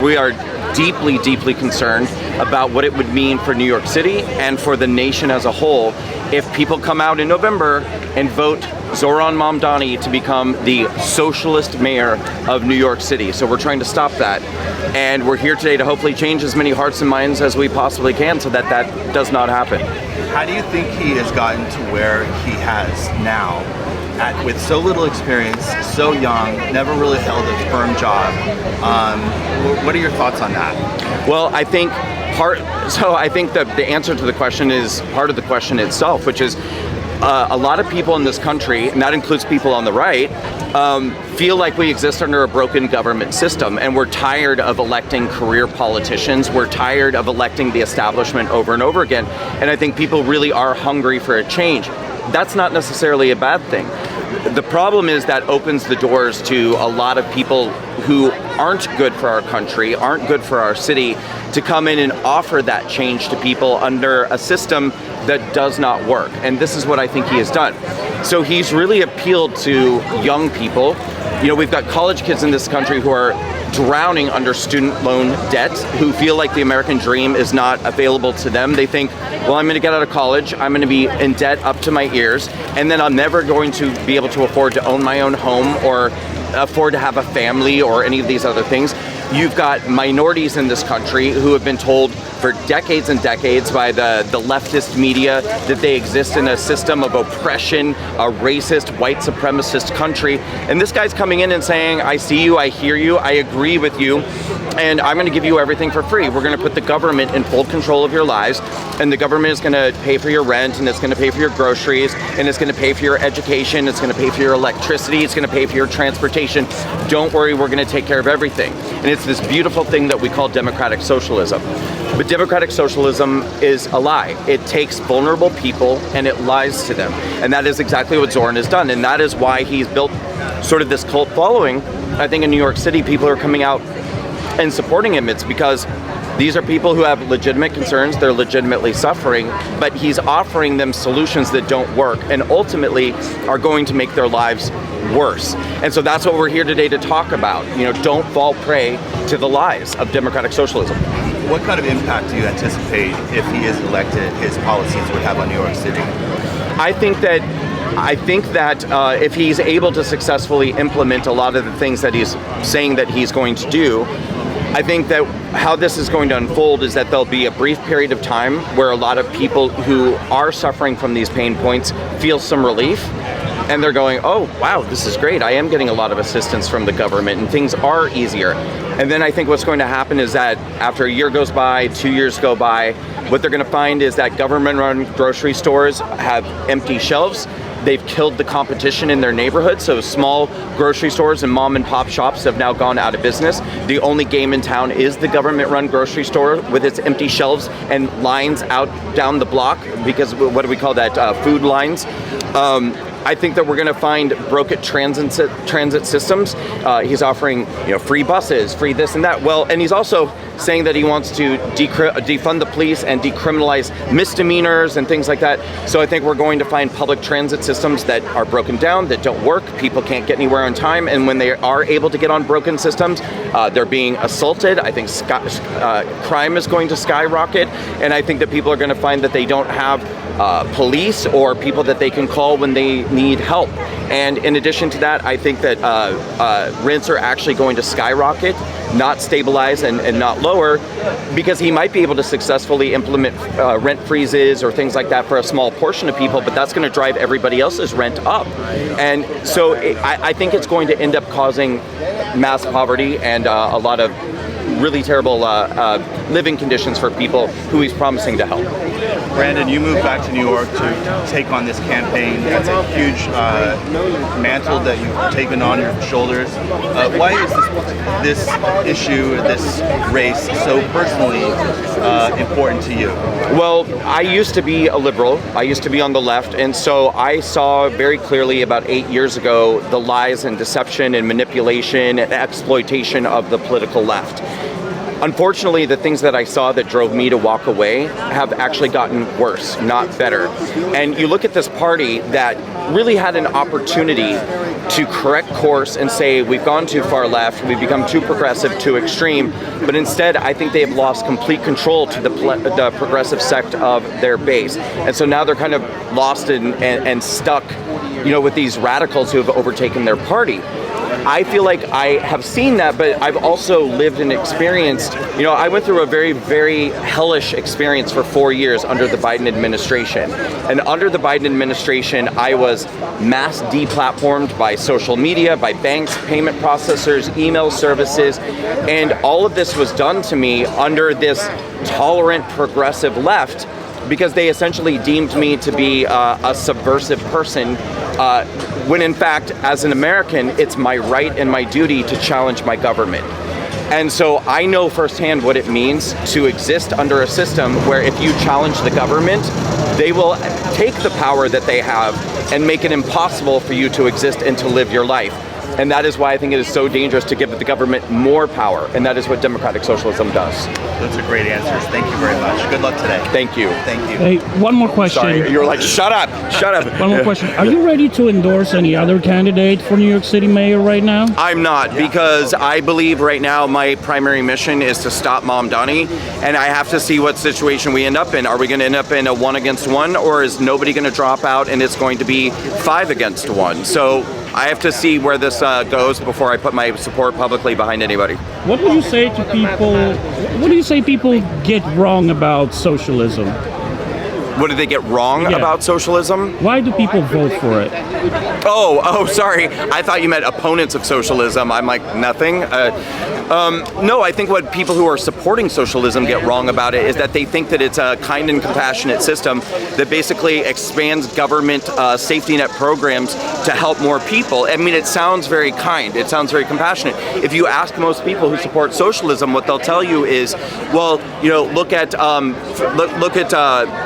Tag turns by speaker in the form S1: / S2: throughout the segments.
S1: We are deeply, deeply concerned about what it would mean for New York City and for the nation as a whole if people come out in November and vote Zohran Mamdani to become the socialist mayor of New York City. So we're trying to stop that. And we're here today to hopefully change as many hearts and minds as we possibly can so that that does not happen.
S2: How do you think he has gotten to where he has now? With so little experience, so young, never really held a firm job. What are your thoughts on that?
S1: Well, I think the answer to the question is part of the question itself, which is a lot of people in this country, and that includes people on the right, feel like we exist under a broken government system, and we're tired of electing career politicians. We're tired of electing the establishment over and over again, and I think people really are hungry for a change. That's not necessarily a bad thing. The problem is that opens the doors to a lot of people who aren't good for our country, aren't good for our city, to come in and offer that change to people under a system that does not work. And this is what I think he has done. So he's really appealed to young people. You know, we've got college kids in this country who are drowning under student loan debt, who feel like the American dream is not available to them. They think, well, I'm going to get out of college, I'm going to be in debt up to my ears, and then I'm never going to be able to afford to own my own home or afford to have a family or any of these other things. You've got minorities in this country who have been told for decades and decades by the leftist media that they exist in a system of oppression, a racist, white supremacist country. And this guy's coming in and saying, I see you, I hear you, I agree with you, and I'm going to give you everything for free. We're going to put the government in full control of your lives, and the government is going to pay for your rent, and it's going to pay for your groceries, and it's going to pay for your education, it's going to pay for your electricity, it's going to pay for your transportation. Don't worry, we're going to take care of everything. And it's this beautiful thing that we call democratic socialism. But democratic socialism is a lie. It takes vulnerable people and it lies to them. And that is exactly what Zohran has done. And that is why he's built sort of this cult following. I think in New York City, people are coming out and supporting him. It's because these are people who have legitimate concerns, they're legitimately suffering, but he's offering them solutions that don't work and ultimately are going to make their lives worse. And so that's what we're here today to talk about. You know, don't fall prey to the lies of democratic socialism.
S2: What kind of impact do you anticipate, if he is elected, his policies would have on New York City?
S1: I think that if he's able to successfully implement a lot of the things that he's saying that he's going to do, I think that how this is going to unfold is that there'll be a brief period of time where a lot of people who are suffering from these pain points feel some relief. And they're going, oh, wow, this is great. I am getting a lot of assistance from the government and things are easier. And then I think what's going to happen is that after a year goes by, 2 years go by, what they're going to find is that government-run grocery stores have empty shelves. They've killed the competition in their neighborhood, so small grocery stores and mom and pop shops have now gone out of business. The only game in town is the government-run grocery store with its empty shelves and lines out down the block, because what do we call that, food lines? I think that we're going to find broken transit systems. He's offering, free buses, free this and that. Well, and he's also saying that he wants to defund the police and decriminalize misdemeanors and things like that. So I think we're going to find public transit systems that are broken down, that don't work. People can't get anywhere on time, and when they are able to get on broken systems, they're being assaulted. I think crime is going to skyrocket, and I think that people are going to find that they don't have police or people that they can call when they need help. And in addition to that, I think that rents are actually going to skyrocket, not stabilize and not lower, because he might be able to successfully implement rent freezes or things like that for a small portion of people, but that's going to drive everybody else's rent up. And so I think it's going to end up causing mass poverty and a lot of really terrible living conditions for people who he's promising to help.
S2: Brandon, you moved back to New York to take on this campaign. That's a huge mantle that you've taken on your shoulders. Why is this issue, this race, so personally important to you?
S1: Well, I used to be a liberal. I used to be on the left, and so I saw very clearly about 8 years ago the lies and deception and manipulation and exploitation of the political left. Unfortunately, the things that I saw that drove me to walk away have actually gotten worse, not better. And you look at this party that really had an opportunity to correct course and say, we've gone too far left, we've become too progressive, too extreme, but instead I think they have lost complete control to the progressive sect of their base. And so now they're kind of lost and stuck, with these radicals who have overtaken their party. I feel like I have seen that, but I've also lived and experienced, I went through a very, very hellish experience for 4 years under the Biden administration. And under the Biden administration, I was mass deplatformed by social media, by banks, payment processors, email services, and all of this was done to me under this tolerant, progressive left, because they essentially deemed me to be a subversive person, when in fact, as an American, it's my right and my duty to challenge my government. And so I know firsthand what it means to exist under a system where if you challenge the government, they will take the power that they have and make it impossible for you to exist and to live your life. And that is why I think it is so dangerous to give the government more power. And that is what Democratic Socialism does.
S2: Those are great answers. Thank you very much. Good luck today.
S1: Thank you.
S2: Thank you.
S3: Hey, one more question.
S1: Sorry, you were like, shut up, shut up.
S3: One more question. Are you ready to endorse any other candidate for New York City mayor right now?
S1: I'm not, because I believe right now my primary mission is to stop Mamdani, and I have to see what situation we end up in. Are we going to end up in a 1 against 1, or is nobody going to drop out and it's going to be 5 against 1? So I have to see where this goes before I put my support publicly behind anybody.
S3: What would you say to people? What do you say people get wrong about socialism?
S1: What did they get wrong about socialism?
S3: Why do people vote for it?
S1: Oh, sorry. I thought you meant opponents of socialism. I'm like, nothing. No, I think what people who are supporting socialism get wrong about it is that they think that it's a kind and compassionate system that basically expands government safety net programs to help more people. I mean, it sounds very kind. It sounds very compassionate. If you ask most people who support socialism, what they'll tell you is, well, look at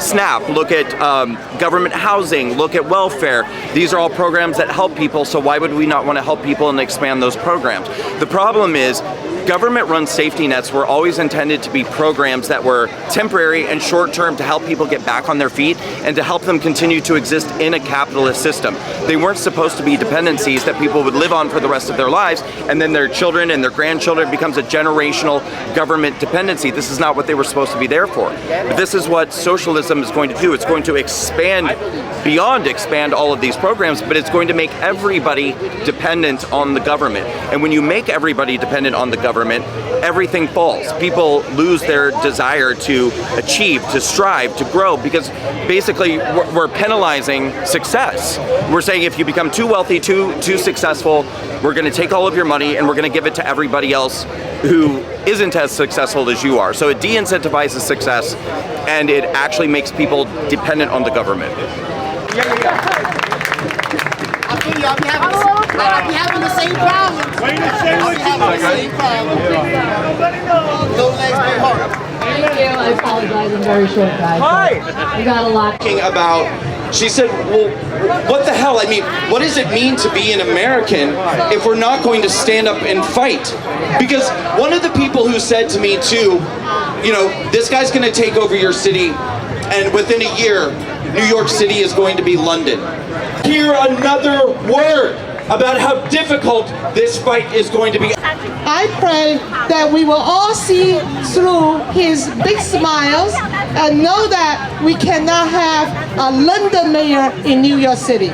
S1: SNAP, look at government housing, look at welfare. These are all programs that help people, so why would we not want to help people and expand those programs? The problem is, government-run safety nets were always intended to be programs that were temporary and short-term to help people get back on their feet and to help them continue to exist in a capitalist system. They weren't supposed to be dependencies that people would live on for the rest of their lives, and then their children and their grandchildren becomes a generational government dependency. This is not what they were supposed to be there for. But this is what socialism is going to do. It's going to expand all of these programs, but it's going to make everybody dependent on the government. And when you make everybody dependent on the government, everything falls. People lose their desire to achieve, to strive, to grow, because basically we're penalizing success. We're saying if you become too wealthy, too successful, we're going to take all of your money and we're going to give it to everybody else who isn't as successful as you are. So it de-incentivizes success, and it actually makes people dependent on the government.
S4: Y'all be having the same problems.
S5: Wait a second.
S4: No legs, no heart.
S6: Thank you. I apologize. I'm very short, guys.
S1: Hi.
S6: We got a lot.
S1: She said, well, what the hell? I mean, what does it mean to be an American if we're not going to stand up and fight? Because one of the people who said to me too, this guy's going to take over your city, and within a year, New York City is going to be London. Hear another word about how difficult this fight is going to be.
S7: I pray that we will all see through his big smiles and know that we cannot have a London mayor in New York City.